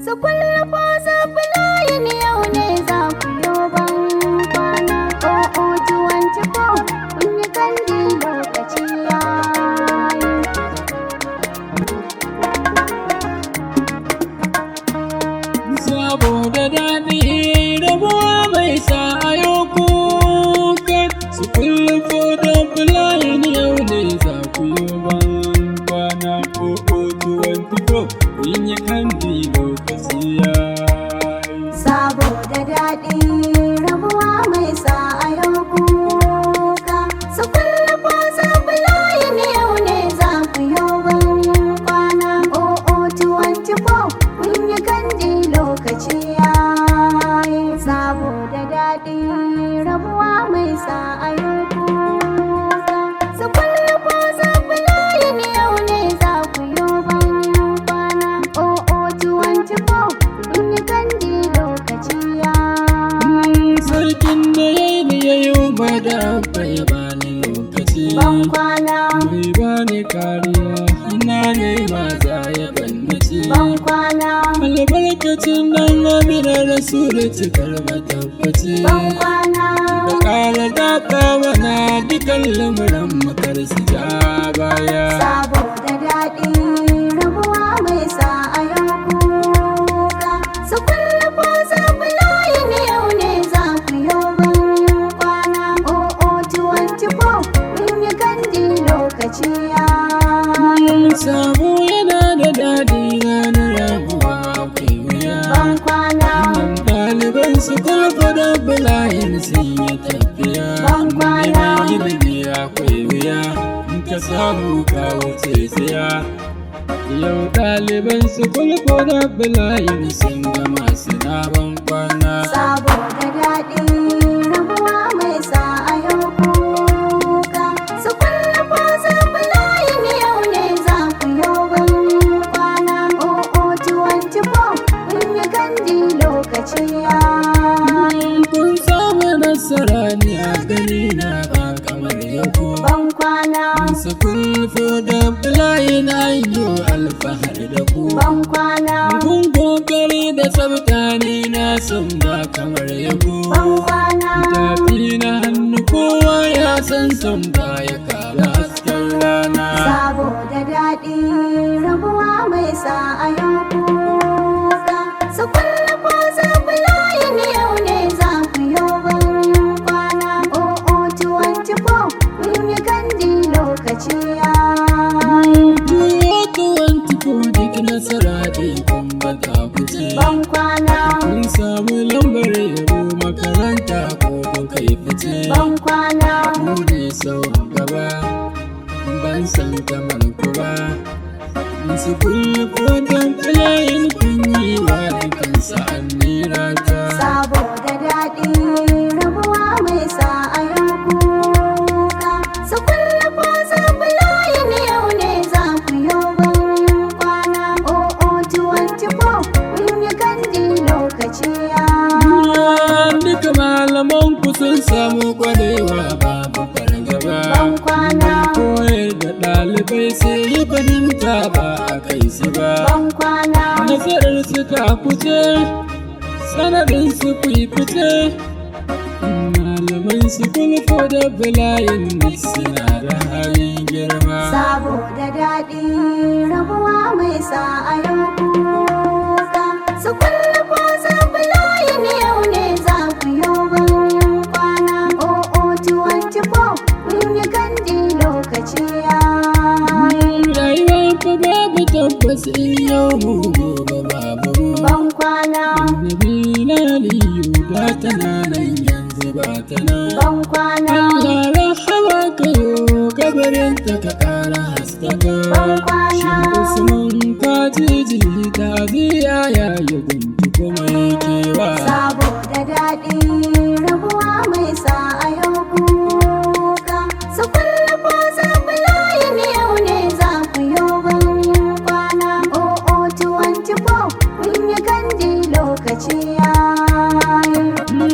su kullum supplying yau ne za ku yo ban kwana. Oh, 24 kun yi kandi lokaci yayi. Saboda daɗi rabuwa mai sa ayo kuka, su kullum supplying yau ne za ku yo ban kwana. Oh, 24 kun yi kandi lokaci yayi. Saboda daɗi rabuwa mai sa ayo kuka, su kullum supplying yau ne za ku yo ban kwana. Oh, 24 kun yi kandi lokaci yayi. Saboda daɗi rabuwa mai sa ayo kuka, su kullum supplying yau ne za ku yo ban kwana. Oh, 24 kun yi kandi lokaci yayi. Sarkin da ya yi ni ya yi ba da bai bani lokaci, Ban kwana, bai bani kariya, ina ne ma za ya bannaci. ban kwana, Albarkacin nan amina rasulu cikar matabbaci, ban kwana, da ƙara daɗa mana dukan lamuran makar su ja baya. saboda daɗi rabuwa mai sa ayo kuka, su kullum supplying yau ne za ku yo ban kwana. Oh, 24 kun yi kandi lokaci yayi. Sabo yana da daɗi ranar rabuwa akwai wuya. Ban kwana, Ɗaliban su kulfa da bulayin sun yi tafiya. Ban kwana. Ilimi akwai wuya, in ka samu ka wuce tsaya. Yau ɗaliban su kulfa da bulayin sun gama suna ban kwana. saboda daɗi rabuwa mai sa ayo kuka, su kullum supplying yau ne za ku yo ban kwana. Oh, 24 kun yi kandi lokaci yayi. Kun samu nasara ne a gani na ba kamar yau. Ban kwana, Su kulfa da bulayin ayyo alfahar da ku. ban kwana, Kun kokari da tsafta ne na san ba kamar yabo. ban kwana, Tafi na hannu kowa ya san son baya kara hasken rana. saboda daɗi rabuwa mai sa ayo kuka, su kullum supplying yau ne za ku yo ban kwana. Oh, 24 kun yi kandi lokaci yayi. Tuwanti ko duk nasara da kun bata kuce. Ban kwana, Kun samu lambar yabo makaranta ko kun kai fice. ban kwana, Ku ne sau gaba, ban san kamar ku ba. Su kulko don filayin kun yi wa dukan sa'an nirata. saboda daɗi rabuwa mai sa ayo kuka, su kullum supplying yau ne za ku yo ban kwana. Oh, 24 kun yi kandi lokaci yayi. Duka malaman ku sun samu kwarewa babu fargaba. Ban kwana, Koyar da ɗalibai sai yi fahimta ba a kai su ba. ban kwana, Nasarar su ta kuce, sanadin su fice. Malaman su kulfo da balayin suna da halin girma. saboda daɗi rabuwa mai sa ayo kuka, su kullum supplying yau ne za ku yo ban kwana. Oh, 24 kun yi kandi lokaci yayi. Rayuwa fa babu tabbas in yau mu gobe babu mu. Ban kwana, Nabila Aliyu da tana nan yanzu ba ta nan. ban kwana, Allah rahama kayo kabarin ta ka kara haskaka. ban kwana, Shi Usman Katiji ta biya ya yi gunki kuma kewa. saboda daɗi rabuwa mai sa ayo kuka, su kullum supplying yau ne za ku yo ban kwana. Oh, 24 kun yi kandi lokaci yayi.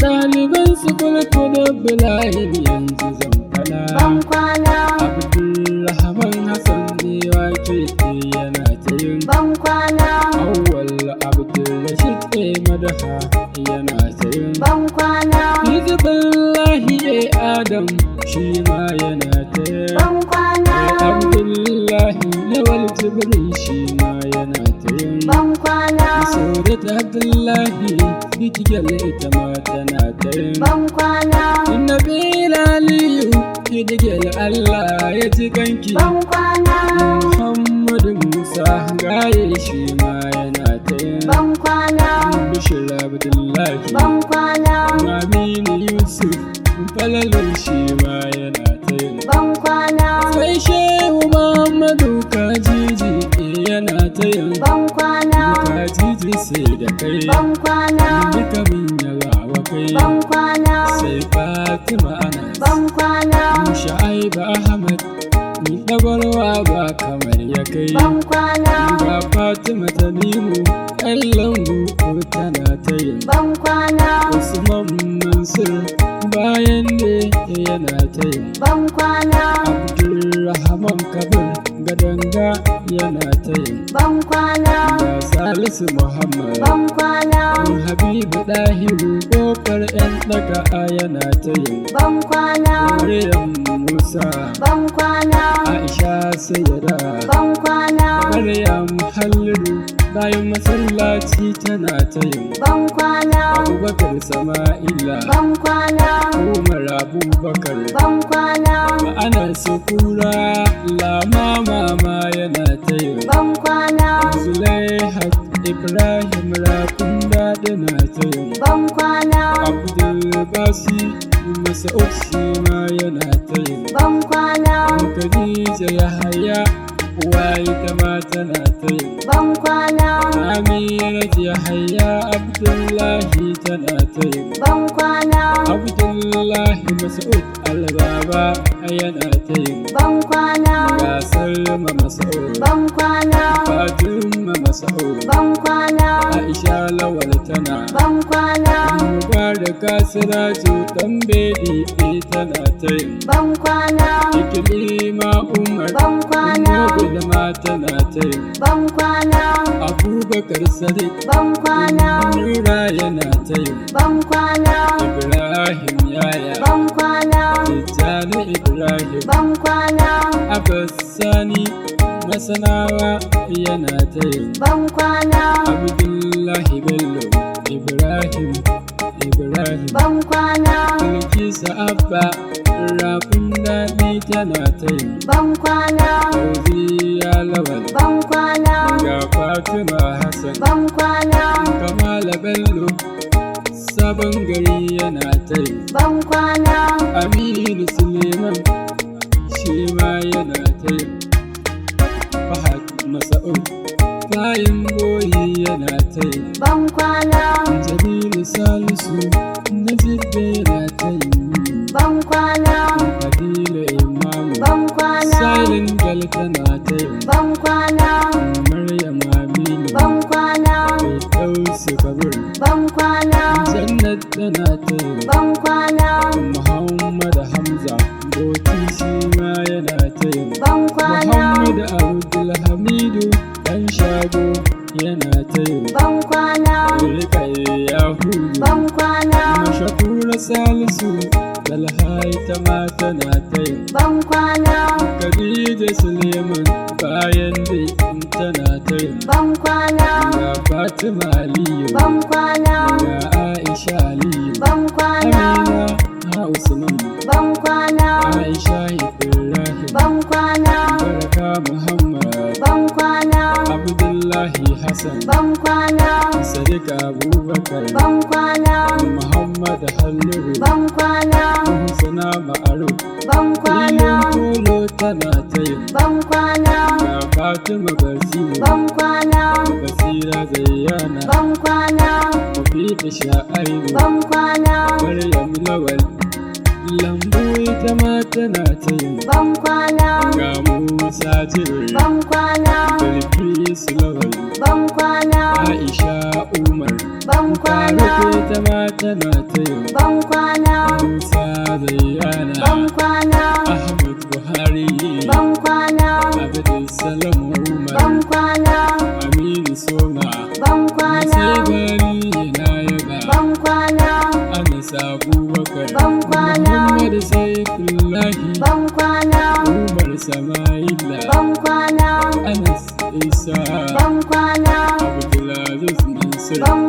Ɗaliban su kulko da bulayin yanzu zan fada. Ban kwana, Abdulrahman Hassan ne wake yana ta yin ban kwana, awwal Abdul Abdullahi Bitigel ita ma tana ta yin ban kwana, Nabila Aliyu Bitigel Allah ya ji kanki ban kwana, Muhammadu Musa Gaye shi ma yana ta yin ban kwana, Bishir Abdullahi ban kwana, Aminu Yusuf Falalu shi ma yana ta yin ban kwana, Sai Shehu Muhammadu Kajiji yana ta yin ban kwana, Kajiji sai da kai ban kwana, duka min yawa wa kai ban kwana, sai Fatima Anas ban kwana, Sha'aiba Ahmad ni dagwarwa ba kamar ya kai ban kwana, ga Fatima Tanimu ɗan lambu ko tana ta yin ban kwana, Usman Mansur bayan ne yana ta yin ban kwana, Abdulrahman Kabir Gadanga yana ta yin ban kwana, ga Salisu Muhammad ban kwana, Habibu Dahiru ƙofar 'yan ɗaka yana ta yin ban kwana, Maryam Musa ban kwana, Aisha Sayyada ban kwana, Maryam Halliru bayan masallaci tana ta yin ban kwana, Abubakar Sama'ila ban kwana, Umar Abubakar ban kwana, Ana Sukura Lama Mama yana ta yin ban kwana, Zulaihat Ibrahim Rakunda na ta yin ban kwana, Abdul Basi Masa'ud shi ma yana ta yin ban kwana, Khadija Yahaya uwa ita ma tana ta yin ban kwana, Amira Yahaya Abdullahi tana ta yin ban kwana, Abdullahi Masa'ud Albaba yana ta yin ban kwana, ga Salma Masa'ud ban kwana, Fatima Masa'ud ban kwana, Aisha Lawal tana ban kwana, Mubaraka Siraju dan Bedi tana ta yin ban kwana, Ikilima Umar ban kwana, Nobel ma tana ta yin ban kwana, Abubakar Sadiq ban kwana, Nura yana ta yin ban kwana, Ibrahim Yaya ban kwana, Tijjani Ibrahim ban kwana, Abbas Sani Masanawa yana ta yin ban kwana, Abdullahi Bello Ibrahim ban kwana, Bilkisu Abba Rafin daɗi tana ta yin ban kwana, Fauziya Lawal ban kwana, ga Fatima Hassan ban kwana, Kamala Bello Sabon Gari yana ta yin ban kwana, Aminu Suleiman shi ma yana ta yin Fahad Masa'ud Fayin Boyi yana ta yin ban kwana, Jamilu Salisu Najibbe yana ta yin ban kwana, Fadila Imamu ban kwana, Silin Gal tana ta yin ban kwana, Maryam Aminu ban kwana, Firdausi Kabir ban kwana, Jannat tana ta yin ban kwana, Muhammad Hamza Boti shi ma yana ta yin ban kwana, Muhammad Abdulhamidu ɗan shago yana ta yin ban kwana, Rikayya Hudu ban kwana, Mashakura Salisu Dalhai ta ma tana ta yin ban kwana, Khadija Suleiman bayan dai tana ta yin ban kwana, ga Fatima Aliyu ban kwana, ga Aisha Aliyu ban kwana, Amina ha Usman ban kwana, Aisha Ibrahim ban kwana, Baraka Muhammad ban kwana, Abdullahi Hassan ban kwana, Sadiq Abubakar ban kwana, Muhammad Halliru ban kwana, Husna Ma'aruf ban kwana, Filin Kolo tana ta yin ban kwana, ga Fatima Basiru ban kwana, Basira Zayyana ban kwana, Mufida Sha'aibu ban kwana, Maryam Lawal Lambu ita ma tana ta yin ban kwana, ga Musa Jibril ban kwana, Bilkisu Lawal ban kwana, Aisha Umar ban kwana, Faruku ita ma tana ta yin ban kwana, Musa Zayyana ban kwana, Ahmad Buhari ban kwana, Abdul Salam Umar ban kwana, Aminu Soma ban kwana, Sai Bani na yaba ban kwana, Anas Abubakar ban kwana, Muhammad Saifullahi ban kwana, Umar Sama'ila ban kwana, Anas Isa ban kwana, Abdulaziz Mansur ban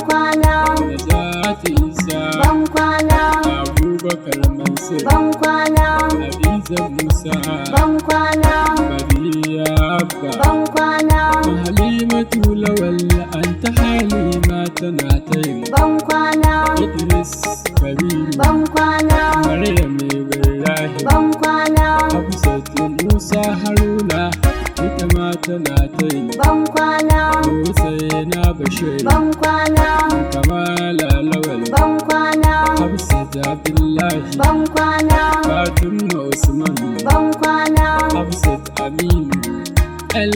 ita Halima tana ta yin ban kwana, Idris Kabiru ban kwana, Maryam Ibrahim ban kwana, Hafsatu Musa Haruna ita ma tana ta yin ban kwana, Husaina Bashir ban kwana, Kamala Lawal ban kwana, Hafsat Abdullahi ban kwana, Fatima Usman ban kwana, Hafsat Aminu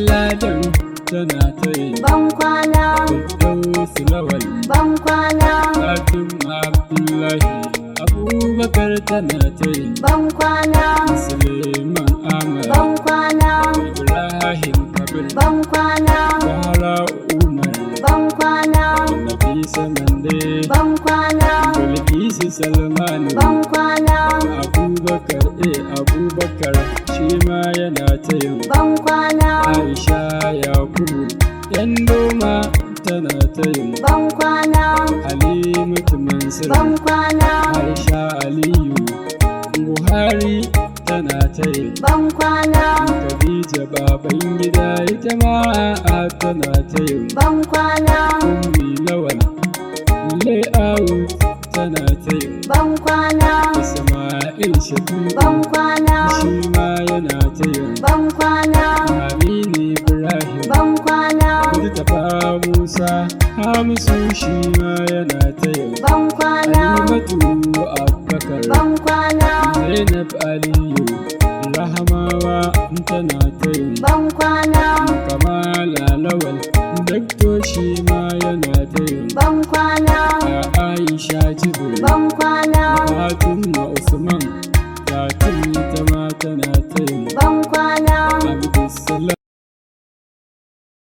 Ladan tana ta yin ban kwana, Firdaus Lawal ban kwana, Fatima Abdullahi Abubakar tana ta yin ban kwana, Suleiman Ahmad ban kwana, Ibrahim Kabir ban kwana, Zahra Umar ban kwana, Nafisa Mande ban kwana, Bilkisu Salmanu ban kwana, Abubakar shi ma yana ta yin ban kwana, Aisha Yakubu yan noma tana ta yin ban kwana, Halimatu Mansur ban kwana, Aisha Aliyu Buhari tana ta yin ban kwana, Khadija Babangida ita ma tana ta yin ban kwana, Ummi Lawal Layout tana ta yin ban kwana, Ismail Shafi'u ban kwana, shi ma yana ta yin ban kwana, Aminu Ibrahim ban kwana, Mustapha Musa Hamisu shi ma yana ta yin ban kwana, Halimatu Abubakar ban kwana, Zainab Aliyu Rahamawa tana ta yin ban kwana, Kamala Lawal Dakto shi ma yana ta yin ban kwana, Aisha Jibril ban kwana, Fatima Usman Fatim ita ma tana